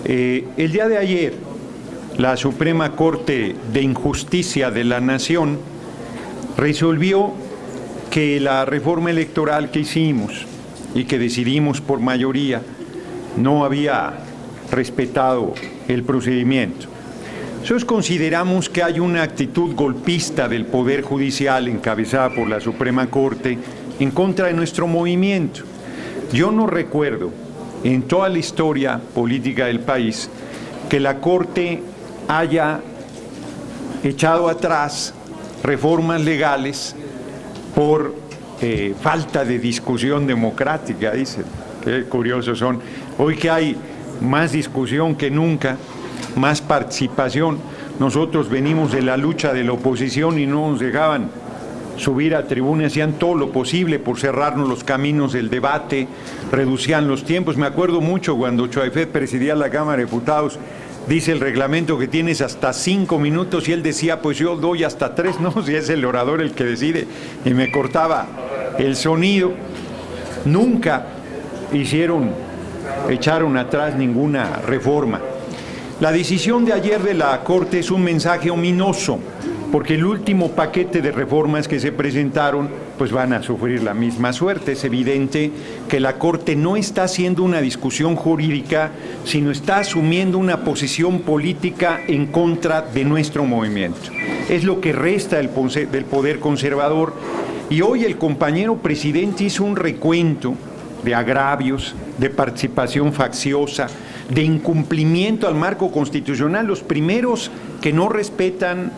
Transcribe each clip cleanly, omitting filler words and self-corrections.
El día de ayer, la Suprema Corte de Justicia de la Nación resolvió que la reforma electoral que hicimos y que decidimos por mayoría no había respetado el procedimiento. Nosotros consideramos que hay una actitud golpista del Poder Judicial encabezada por la Suprema Corte en contra de nuestro movimiento. Yo no recuerdo en toda la historia política del país que la Corte haya echado atrás reformas legales por falta de discusión democrática, dicen. Qué curiosos son. Hoy que hay más discusión que nunca, más participación. Nosotros venimos de la lucha de la oposición y no nos dejaban subir a tribuna, hacían todo lo posible por cerrarnos los caminos del debate, reducían los tiempos. Me acuerdo mucho cuando Choaifet presidía la Cámara de Diputados, dice el reglamento que tienes hasta 5 minutos y él decía, pues yo doy hasta 3, no, si es el orador el que decide, y me cortaba el sonido. Nunca echaron atrás ninguna reforma. La decisión de ayer de la Corte es un mensaje ominoso, porque el último paquete de reformas que se presentaron pues van a sufrir la misma suerte. Es evidente que la Corte no está haciendo una discusión jurídica, sino está asumiendo una posición política en contra de nuestro movimiento. Es lo que resta del poder conservador. Y hoy el compañero presidente hizo un recuento de agravios, de participación facciosa, de incumplimiento al marco constitucional. Los primeros que no respetan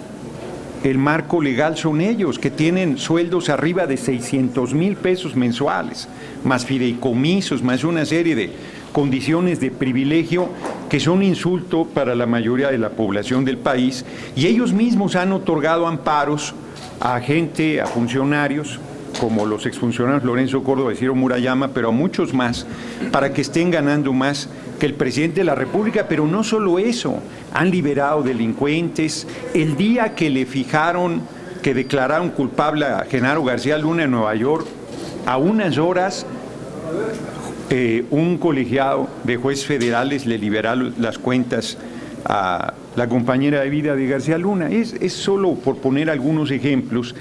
el marco legal son ellos, que tienen sueldos arriba de 600,000 pesos mensuales, más fideicomisos, más una serie de condiciones de privilegio que son insulto para la mayoría de la población del país, y ellos mismos han otorgado amparos a gente, a funcionarios, como los exfuncionarios Lorenzo Córdoba y Ciro Murayama, pero a muchos más, para que estén ganando más que el presidente de la República. Pero no solo eso, han liberado delincuentes. El día que le fijaron, que declararon culpable a Genaro García Luna en Nueva York, a unas horas un colegiado de jueces federales le liberaron las cuentas a la compañera de vida de García Luna. Es solo por poner algunos ejemplos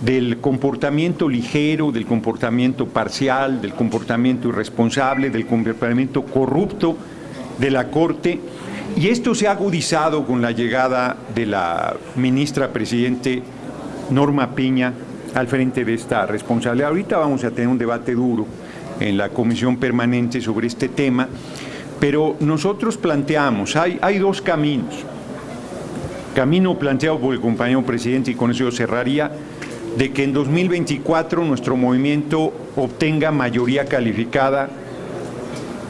del comportamiento ligero, del comportamiento parcial, del comportamiento irresponsable, del comportamiento corrupto de la Corte. Y esto se ha agudizado con la llegada de la ministra presidente Norma Piña al frente de esta responsabilidad. Ahorita vamos a tener un debate duro en la comisión permanente sobre este tema, pero nosotros planteamos, hay dos caminos. Camino planteado por el compañero presidente, y con eso yo cerraría, de que en 2024 nuestro movimiento obtenga mayoría calificada,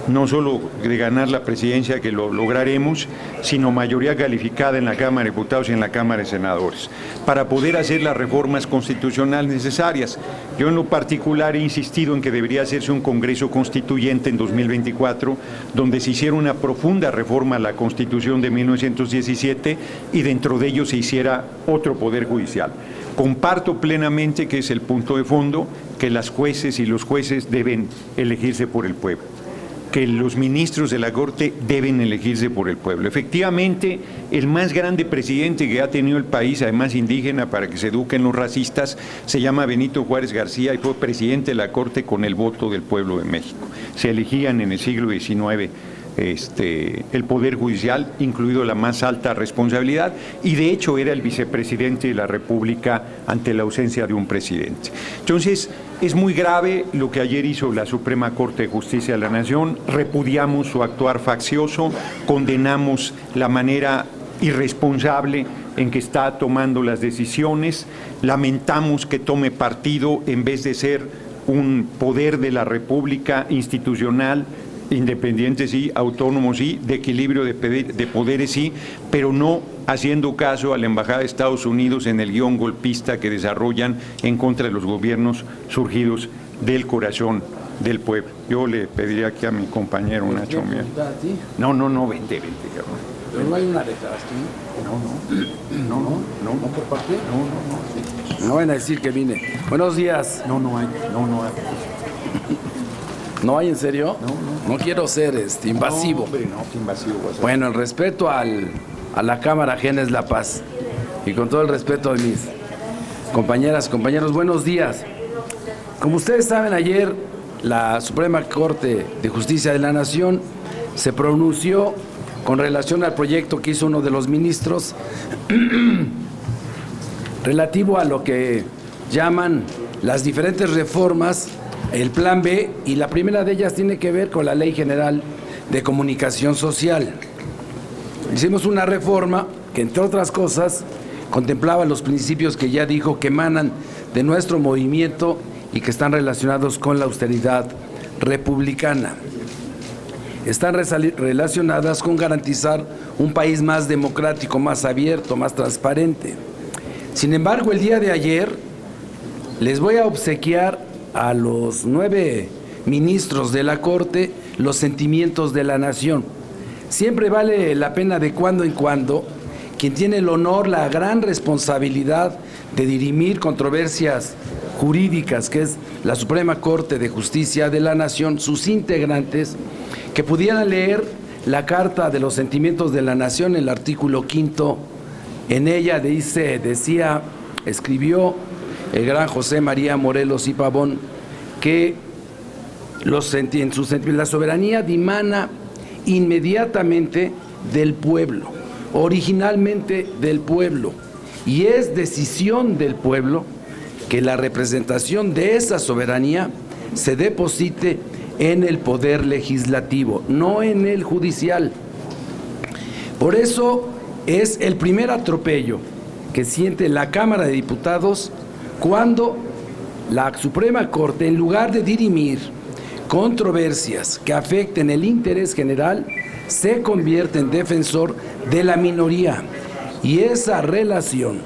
no solo de ganar la presidencia, que lo lograremos, sino mayoría calificada en la Cámara de Diputados y en la Cámara de Senadores, para poder hacer las reformas constitucionales necesarias. Yo en lo particular he insistido en que debería hacerse un Congreso Constituyente en 2024, donde se hiciera una profunda reforma a la Constitución de 1917 y dentro de ello se hiciera otro Poder Judicial. Comparto plenamente que es el punto de fondo, que las jueces y los jueces deben elegirse por el pueblo, que los ministros de la Corte deben elegirse por el pueblo. Efectivamente, el más grande presidente que ha tenido el país, además indígena, para que se eduquen los racistas, se llama Benito Juárez García y fue presidente de la Corte con el voto del pueblo de México. Se elegían en el siglo XIX el Poder Judicial, incluido la más alta responsabilidad, y de hecho era el vicepresidente de la República ante la ausencia de un presidente. Entonces, es muy grave lo que ayer hizo la Suprema Corte de Justicia de la Nación. Repudiamos su actuar faccioso, condenamos la manera irresponsable en que está tomando las decisiones, lamentamos que tome partido en vez de ser un poder de la República institucional, independiente sí, autónomo sí, de equilibrio de poderes sí, pero no haciendo caso a la Embajada de Estados Unidos en el guión golpista que desarrollan en contra de los gobiernos surgidos del corazón del pueblo. Yo le pediría aquí a mi compañero Nacho Mier. No, vente, cabrón. Pero no hay una declaración. No, por parte. No. No van a decir que vine. Buenos días. No hay. ¿No hay en serio? No. No quiero ser invasivo. No, hombre, no, qué invasivo vas a ser. Bueno, el respeto a la Cámara ajena es la paz. Y con todo el respeto a mis compañeras, compañeros, buenos días. Como ustedes saben, ayer la Suprema Corte de Justicia de la Nación se pronunció con relación al proyecto que hizo uno de los ministros relativo a lo que llaman las diferentes reformas, el Plan B, y la primera de ellas tiene que ver con la Ley General de Comunicación Social. Hicimos una reforma que, entre otras cosas, contemplaba los principios que ya dijo que emanan de nuestro movimiento y que están relacionados con la austeridad republicana. Están relacionadas con garantizar un país más democrático, más abierto, más transparente. Sin embargo, el día de ayer les voy a obsequiar a los 9 ministros de la Corte los sentimientos de la nación. Siempre vale la pena de cuando en cuando quien tiene el honor, la gran responsabilidad de dirimir controversias jurídicas, que es la Suprema Corte de Justicia de la Nación, sus integrantes, que pudieran leer la Carta de los Sentimientos de la Nación, el artículo 5. En ella escribió el gran José María Morelos y Pavón que la soberanía dimana inmediatamente del pueblo, originalmente del pueblo, y es decisión del pueblo que la representación de esa soberanía se deposite en el poder legislativo, no en el judicial. Por eso es el primer atropello que siente la Cámara de Diputados cuando la Suprema Corte, en lugar de dirimir controversias que afecten el interés general, se convierte en defensor de la minoría. Y esa relación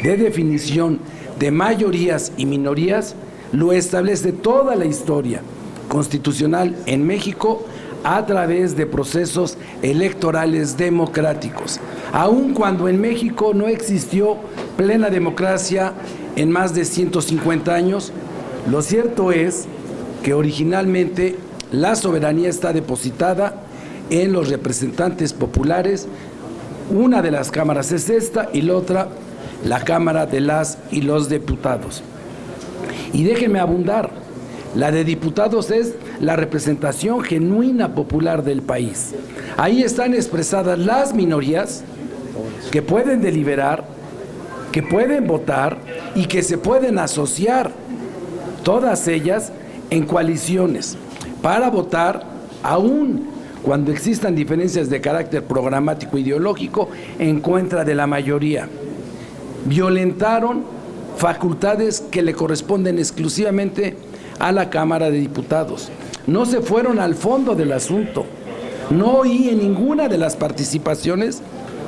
de definición de mayorías y minorías lo establece toda la historia constitucional en México a través de procesos electorales democráticos. Aun cuando en México no existió plena democracia en más de 150 años, lo cierto es que originalmente la soberanía está depositada en los representantes populares. Una de las cámaras es esta y la otra la Cámara de las y los Diputados. Y déjenme abundar, la de diputados es la representación genuina popular del país. Ahí están expresadas las minorías que pueden deliberar, que pueden votar y que se pueden asociar, todas ellas en coaliciones, para votar aún cuando existan diferencias de carácter programático ideológico en contra de la mayoría. Violentaron facultades que le corresponden exclusivamente a la Cámara de Diputados. No se fueron al fondo del asunto. No oí en ninguna de las participaciones,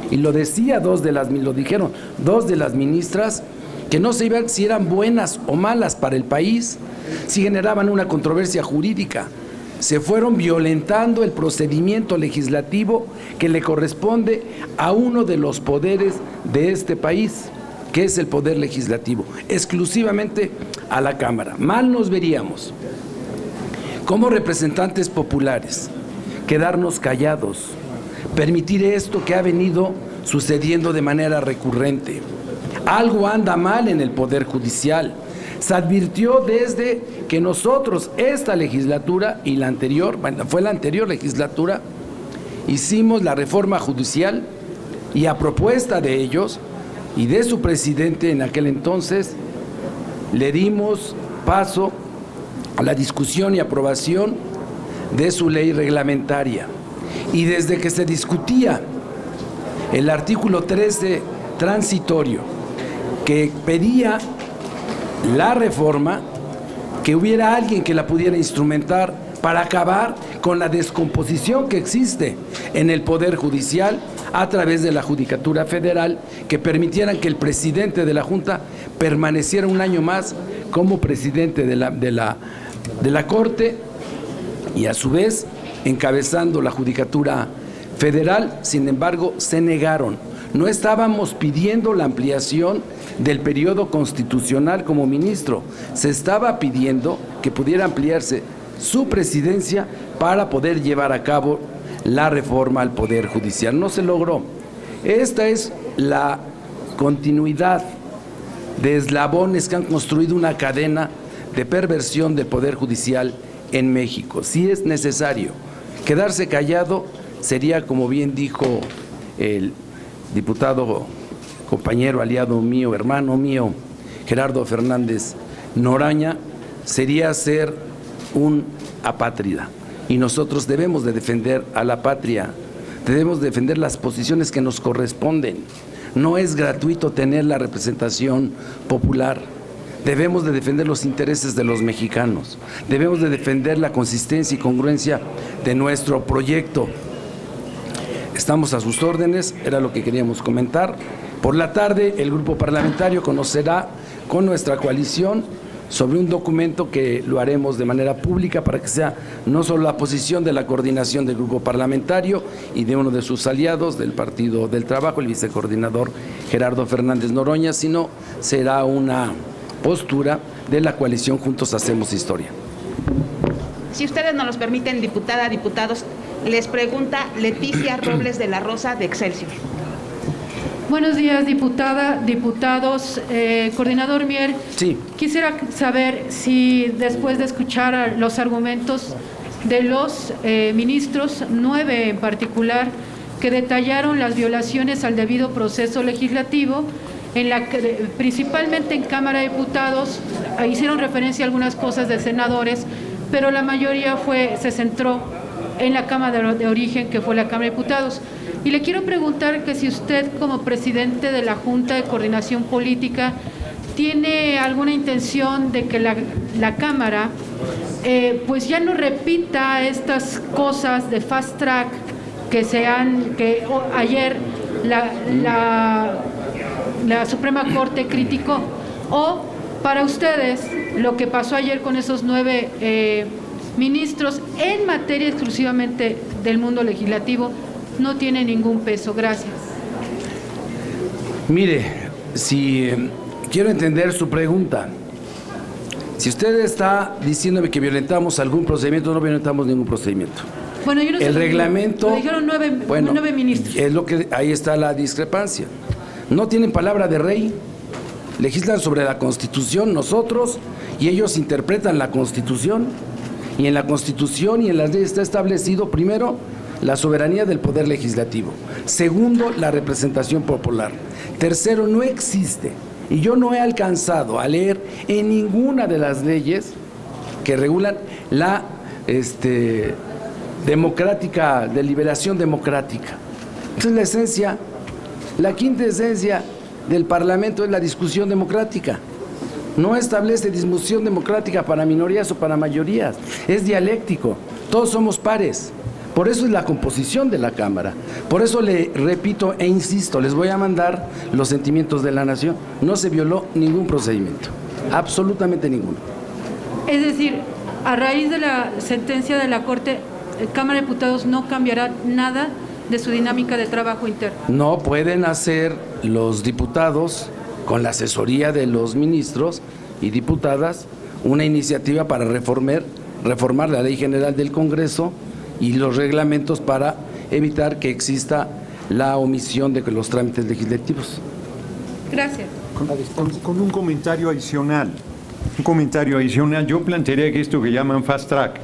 y lo dijeron dos de las ministras, que no se iban si eran buenas o malas para el país, si generaban una controversia jurídica. Se fueron violentando el procedimiento legislativo que le corresponde a uno de los poderes de este país, que es el poder legislativo, exclusivamente a la Cámara. Mal nos veríamos, como representantes populares, quedarnos callados, permitir esto que ha venido sucediendo de manera recurrente. Algo anda mal en el Poder Judicial. Se advirtió desde que nosotros, esta legislatura y la anterior, fue la anterior legislatura, hicimos la reforma judicial y a propuesta de ellos y de su presidente en aquel entonces, le dimos paso a la discusión y aprobación de su ley reglamentaria. Y desde que se discutía el artículo 13 transitorio, que pedía la reforma, que hubiera alguien que la pudiera instrumentar para acabar con la descomposición que existe en el Poder Judicial a través de la Judicatura Federal, que permitieran que el presidente de la Junta permaneciera un año más como presidente de la Corte y a su vez encabezando la Judicatura Federal. Sin embargo, se negaron. No estábamos pidiendo la ampliación del periodo constitucional como ministro, se estaba pidiendo que pudiera ampliarse su presidencia para poder llevar a cabo la reforma al Poder Judicial. No se logró. Esta es la continuidad de eslabones que han construido una cadena de perversión del Poder Judicial en México. Si es necesario quedarse callado, sería, como bien dijo el diputado, compañero, aliado mío, hermano mío, Gerardo Fernández Noroña, sería ser un apátrida. Y nosotros debemos de defender a la patria, debemos defender las posiciones que nos corresponden. No es gratuito tener la representación popular. Debemos de defender los intereses de los mexicanos. Debemos de defender la consistencia y congruencia de nuestro proyecto. Estamos a sus órdenes, era lo que queríamos comentar. Por la tarde, el grupo parlamentario conocerá con nuestra coalición sobre un documento que lo haremos de manera pública para que sea no solo la posición de la coordinación del grupo parlamentario y de uno de sus aliados del Partido del Trabajo, el vicecoordinador Gerardo Fernández Noroña, sino será una postura de la coalición Juntos Hacemos Historia. Si ustedes nos los permiten, diputada, diputados, les pregunta Leticia Robles de la Rosa de Excelsior. Buenos días, diputada, diputados. Coordinador Mier, sí. Quisiera saber si después de escuchar los argumentos de los ministros, 9 en particular, que detallaron las violaciones al debido proceso legislativo, en la que, principalmente en Cámara de Diputados, hicieron referencia a algunas cosas de senadores, pero la mayoría se centró en la Cámara de origen, que fue la Cámara de Diputados. Y le quiero preguntar que si usted, como presidente de la Junta de Coordinación Política, tiene alguna intención de que la Cámara pues ya no repita estas cosas de fast track que ayer la Suprema Corte criticó, o para ustedes lo que pasó ayer con esos 9 ministros en materia exclusivamente del mundo legislativo no tiene ningún peso. Gracias. Mire, si quiero entender su pregunta. Si usted está diciéndome que violentamos algún procedimiento, no violentamos ningún procedimiento. Bueno, yo no sé. El reglamento. Lo dijeron 9 ministros. Es lo que ahí está la discrepancia. No tienen palabra de rey. Legislan sobre la Constitución nosotros y ellos interpretan la Constitución. Y en la Constitución y en las leyes está establecido, primero, la soberanía del Poder Legislativo. Segundo, la representación popular. Tercero, no existe, y yo no he alcanzado a leer en ninguna de las leyes que regulan la deliberación democrática. Esa es la esencia, la quinta esencia del Parlamento es la discusión democrática. No establece discusión democrática para minorías o para mayorías, es dialéctico, todos somos pares. Por eso es la composición de la Cámara. Por eso le repito e insisto, les voy a mandar los sentimientos de la nación. No se violó ningún procedimiento, absolutamente ninguno. Es decir, a raíz de la sentencia de la Corte, Cámara de Diputados no cambiará nada de su dinámica de trabajo interno. No pueden hacer los diputados, con la asesoría de los ministros y diputadas, una iniciativa para reformar la Ley General del Congreso y los reglamentos para evitar que exista la omisión de los trámites legislativos. Gracias. Con un comentario adicional. Yo plantearía que esto que llaman fast track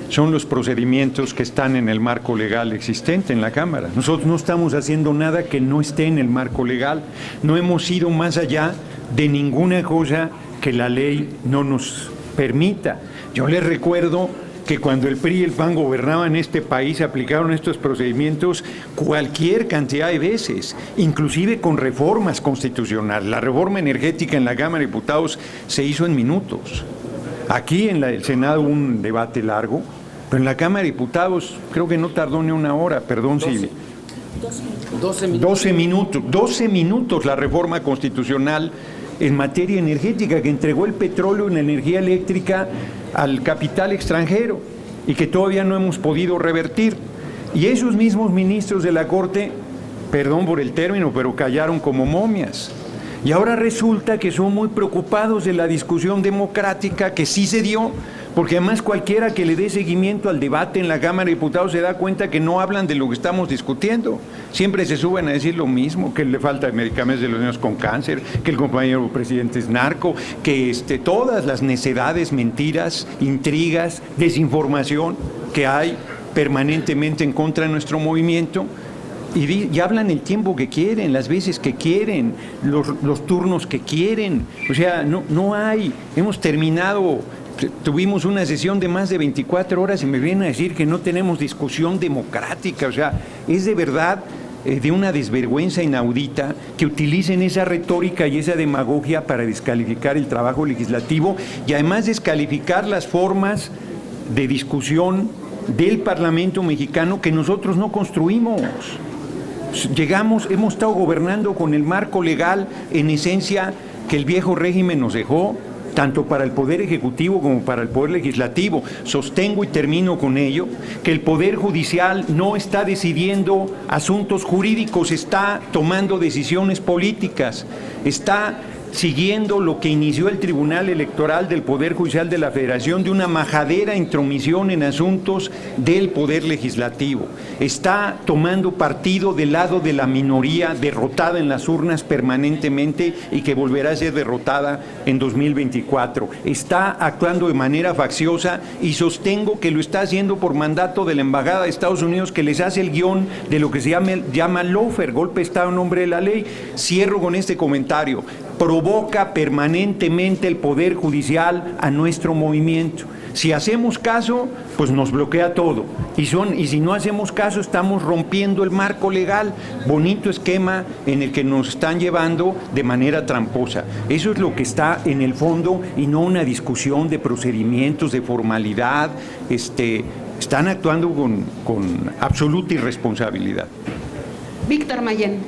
son los procedimientos que están en el marco legal existente en la Cámara. Nosotros no estamos haciendo nada que no esté en el marco legal. No hemos ido más allá de ninguna cosa que la ley no nos permita. Yo les recuerdo que cuando el PRI y el PAN gobernaban este país aplicaron estos procedimientos cualquier cantidad de veces, inclusive con reformas constitucionales. La reforma energética en la Cámara de Diputados se hizo en minutos. Aquí en el Senado hubo un debate largo, pero en la Cámara de Diputados creo que no tardó ni una hora, perdón si... 12 minutos la reforma constitucional en materia energética que entregó el petróleo y la energía eléctrica al capital extranjero y que todavía no hemos podido revertir. Y esos mismos ministros de la Corte, perdón por el término, pero callaron como momias. Y ahora resulta que son muy preocupados de la discusión democrática que sí se dio, porque además cualquiera que le dé seguimiento al debate en la Cámara de Diputados se da cuenta que no hablan de lo que estamos discutiendo. Siempre se suben a decir lo mismo, que le falta medicamentos de los niños con cáncer, que el compañero presidente es narco, que todas las necedades, mentiras, intrigas, desinformación que hay permanentemente en contra de nuestro movimiento. Y hablan el tiempo que quieren, las veces que quieren, los turnos que quieren. O sea, no hay. Hemos terminado, tuvimos una sesión de más de 24 horas y me vienen a decir que no tenemos discusión democrática. O sea, es de verdad de una desvergüenza inaudita que utilicen esa retórica y esa demagogia para descalificar el trabajo legislativo y además descalificar las formas de discusión del Parlamento mexicano que nosotros no construimos. Hemos estado gobernando con el marco legal, en esencia, que el viejo régimen nos dejó, tanto para el Poder Ejecutivo como para el Poder Legislativo. Sostengo y termino con ello, que el Poder Judicial no está decidiendo asuntos jurídicos, está tomando decisiones políticas, está siguiendo lo que inició el Tribunal Electoral del Poder Judicial de la Federación de una majadera intromisión en asuntos del Poder Legislativo. Está tomando partido del lado de la minoría derrotada en las urnas permanentemente y que volverá a ser derrotada en 2024. Está actuando de manera facciosa y sostengo que lo está haciendo por mandato de la Embajada de Estados Unidos, que les hace el guión de lo que se llama lawfare, golpe de Estado en nombre de la ley. Cierro con este comentario. Provoca permanentemente el Poder Judicial a nuestro movimiento. Si hacemos caso, pues nos bloquea todo. Y si no hacemos caso, estamos rompiendo el marco legal. Bonito esquema en el que nos están llevando de manera tramposa. Eso es lo que está en el fondo y no una discusión de procedimientos, de formalidad. Están actuando con absoluta irresponsabilidad. Víctor Mayén.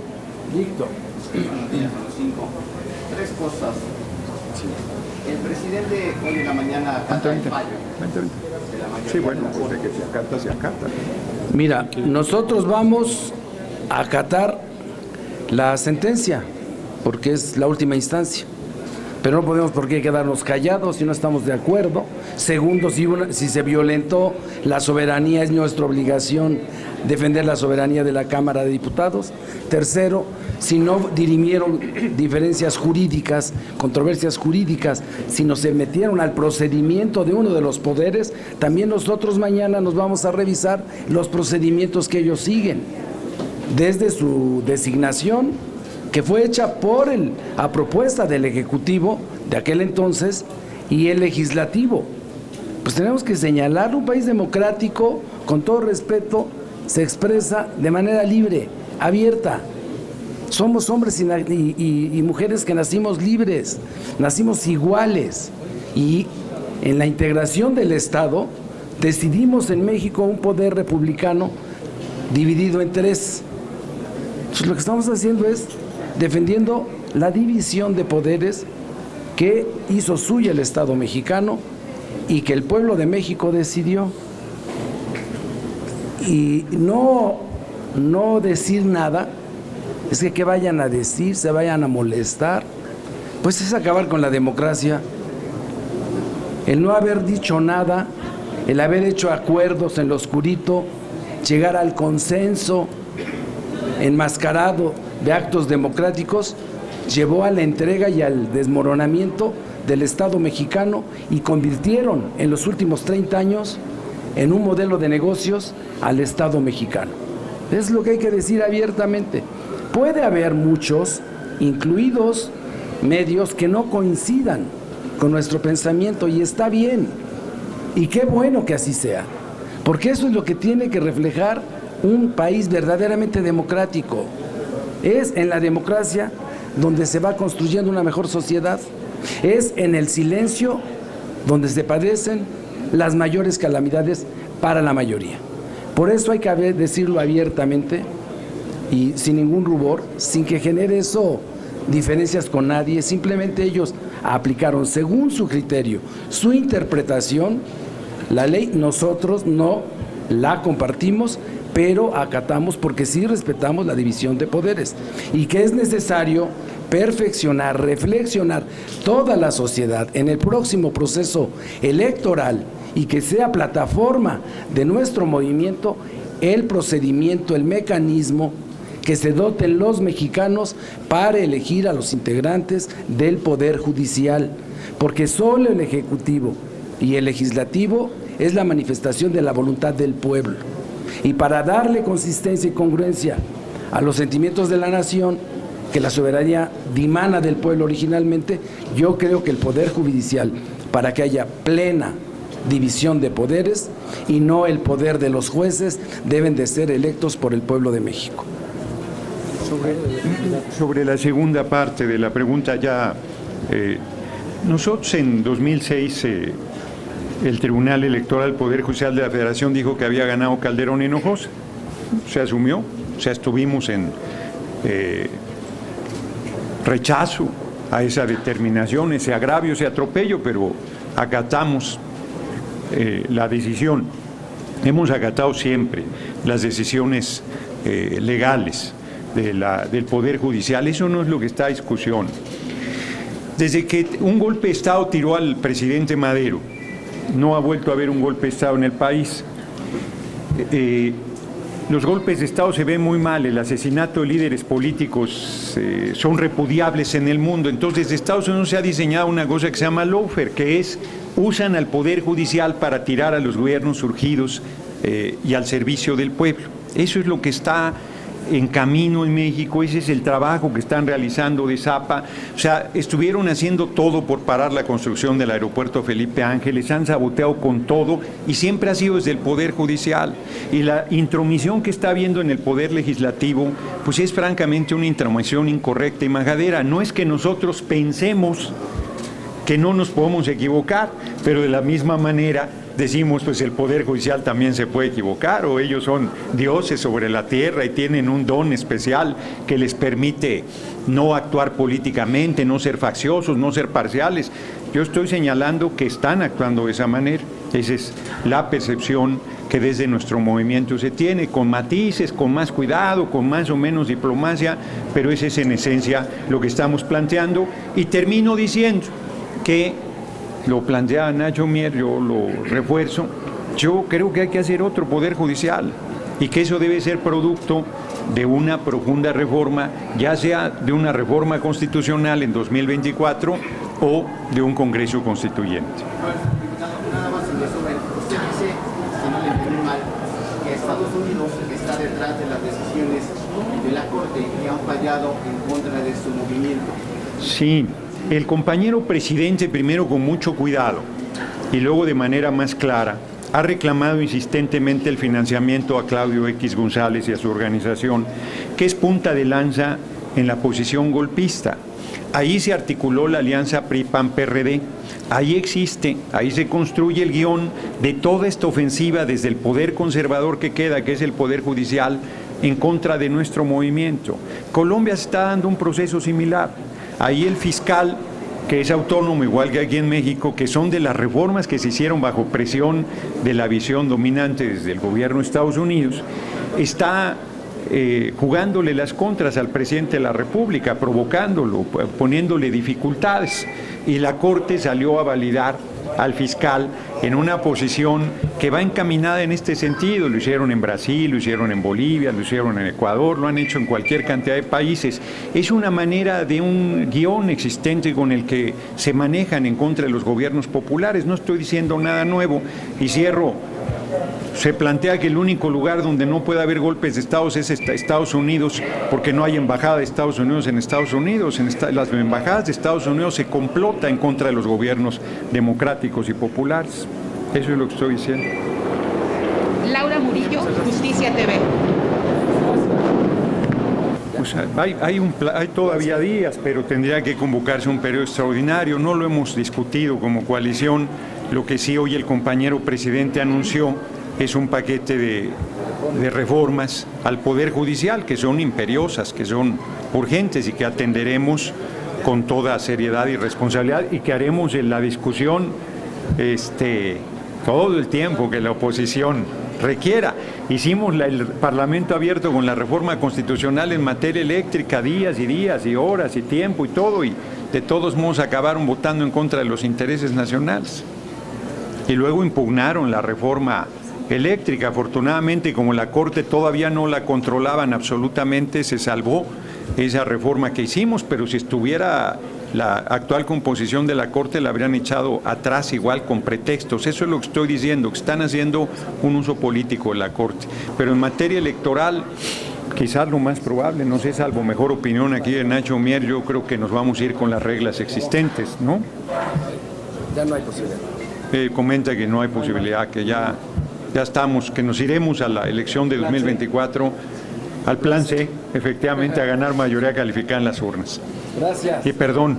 Víctor. Tres cosas. El presidente hoy en la mañana acata el fallo. Sí, bueno, pues de que se acata, se acata. Mira, nosotros vamos a acatar la sentencia, porque es la última instancia. Pero no podemos por qué quedarnos callados si no estamos de acuerdo. Segundo, si se violentó la soberanía, es nuestra obligación defender la soberanía de la Cámara de Diputados. Tercero, si no dirimieron diferencias jurídicas, controversias jurídicas, si no se metieron al procedimiento de uno de los poderes, también nosotros mañana nos vamos a revisar los procedimientos que ellos siguen, desde su designación, que fue hecha a propuesta del Ejecutivo de aquel entonces y el Legislativo. Pues tenemos que señalar, un país democrático, con todo respeto, se expresa de manera libre, abierta. Somos hombres y mujeres que nacimos libres, nacimos iguales, y en la integración del Estado decidimos en México un poder republicano dividido en tres. Entonces, lo que estamos haciendo es defendiendo la división de poderes que hizo suya el Estado mexicano y que el pueblo de México decidió. Y no decir nada, es que vayan a decir, se vayan a molestar, pues es acabar con la democracia. El no haber dicho nada, el haber hecho acuerdos en lo oscurito, llegar al consenso enmascarado de actos democráticos, llevó a la entrega y al desmoronamiento del Estado mexicano y convirtieron en los últimos 30 años en un modelo de negocios al Estado mexicano. Es lo que hay que decir abiertamente. Puede haber muchos, incluidos medios, que no coincidan con nuestro pensamiento, y está bien, y qué bueno que así sea, porque eso es lo que tiene que reflejar un país verdaderamente democrático. Es en la democracia donde se va construyendo una mejor sociedad. Es en el silencio donde se padecen las mayores calamidades para la mayoría. Por eso hay que decirlo abiertamente y sin ningún rubor, sin que genere eso diferencias con nadie. Simplemente ellos aplicaron según su criterio, su interpretación, la ley. Nosotros no la compartimos, pero acatamos porque sí respetamos la división de poderes y que es necesario perfeccionar, reflexionar toda la sociedad en el próximo proceso electoral y que sea plataforma de nuestro movimiento el procedimiento, el mecanismo que se doten los mexicanos para elegir a los integrantes del Poder Judicial, porque solo el Ejecutivo y el Legislativo es la manifestación de la voluntad del pueblo. Y para darle consistencia y congruencia a los sentimientos de la nación, que la soberanía dimana del pueblo originalmente, yo creo que el Poder Judicial, para que haya plena división de poderes y no el poder de los jueces, deben de ser electos por el pueblo de México. Sobre la segunda parte de la pregunta, nosotros en 2006 el Tribunal Electoral Poder Judicial de la Federación dijo que había ganado Calderón Hinojosa, se asumió, o sea, estuvimos en rechazo a esa determinación, ese agravio, ese atropello, pero acatamos la decisión. Hemos acatado siempre las decisiones legales del Poder Judicial. Eso no es lo que está a discusión. Desde que un golpe de Estado tiró al presidente Madero, no ha vuelto a haber un golpe de Estado en el país. Los golpes de Estado se ven muy mal, el asesinato de líderes políticos son repudiables en el mundo. Entonces, desde Estados Unidos se ha diseñado una cosa que se llama lawfare, que es, usan al Poder Judicial para tirar a los gobiernos surgidos y al servicio del pueblo. Eso es lo que está en camino en México, ese es el trabajo que están realizando de Zapa. O sea, estuvieron haciendo todo por parar la construcción del aeropuerto Felipe Ángeles, han saboteado con todo y siempre ha sido desde el Poder Judicial. Y la intromisión que está habiendo en el Poder Legislativo, pues es francamente una intromisión incorrecta y majadera. No es que nosotros pensemos que no nos podemos equivocar, pero de la misma manera decimos, pues el Poder Judicial también se puede equivocar, o ellos son dioses sobre la tierra y tienen un don especial que les permite no actuar políticamente, no ser facciosos, no ser parciales. Yo estoy señalando que están actuando de esa manera. Esa es la percepción que desde nuestro movimiento se tiene, con matices, con más cuidado, con más o menos diplomacia, pero ese es en esencia lo que estamos planteando. Y termino diciendo que lo planteaba Nacho Mier, yo lo refuerzo, yo creo que hay que hacer otro Poder Judicial y que eso debe ser producto de una profunda reforma, ya sea de una reforma constitucional en 2024 o de un Congreso Constituyente. Nada más en resumen, usted dice, si no le entendí mal, que Estados Unidos está detrás de las decisiones de la Corte que han fallado en contra de su movimiento. Sí. El compañero presidente, primero con mucho cuidado y luego de manera más clara, ha reclamado insistentemente el financiamiento a Claudio X González y a su organización, que es punta de lanza en la posición golpista. Ahí se articuló la alianza PRI-PAN-PRD, ahí existe, ahí se construye el guión de toda esta ofensiva desde el poder conservador que queda, que es el Poder Judicial, en contra de nuestro movimiento. Colombia se está dando un proceso similar. Ahí el fiscal, que es autónomo, igual que aquí en México, que son de las reformas que se hicieron bajo presión de la visión dominante desde el gobierno de Estados Unidos, está jugándole las contras al presidente de la República, provocándolo, poniéndole dificultades. Y la Corte salió a validar al fiscal en una posición que va encaminada en este sentido. Lo hicieron en Brasil, lo hicieron en Bolivia, lo hicieron en Ecuador, lo han hecho en cualquier cantidad de países. Es una manera de un guión existente con el que se manejan en contra de los gobiernos populares. No estoy diciendo nada nuevo y cierro. Se plantea que el único lugar donde no puede haber golpes de Estado es Estados Unidos, porque no hay embajada de Estados Unidos en Estados Unidos. Las embajadas de Estados Unidos se complota en contra de los gobiernos democráticos y populares. Eso es lo que estoy diciendo. Laura Murillo, Justicia TV. Pues hay todavía días, pero tendría que convocarse un periodo extraordinario. No lo hemos discutido como coalición. Lo que sí hoy el compañero presidente anunció es un paquete de reformas al Poder Judicial que son imperiosas, que son urgentes y que atenderemos con toda seriedad y responsabilidad y que haremos en la discusión todo el tiempo que la oposición requiera. hicimos el Parlamento abierto con la reforma constitucional en materia eléctrica, días y días y horas y tiempo y todo, y de todos modos acabaron votando en contra de los intereses nacionales. Y luego impugnaron la reforma eléctrica. Afortunadamente, como la Corte todavía no la controlaban absolutamente, se salvó esa reforma que hicimos, pero si estuviera la actual composición de la Corte la habrían echado atrás igual con pretextos. Eso es lo que estoy diciendo, que están haciendo un uso político de la Corte. Pero en materia electoral, quizás lo más probable, no sé, salvo mejor opinión aquí de Nacho Mier, yo creo que nos vamos a ir con las reglas existentes, ¿no? Ya no hay posibilidad. Comenta que no hay posibilidad, que ya estamos, que nos iremos a la elección de 2024, al plan C, efectivamente, a ganar mayoría calificada en las urnas. Gracias. Y perdón,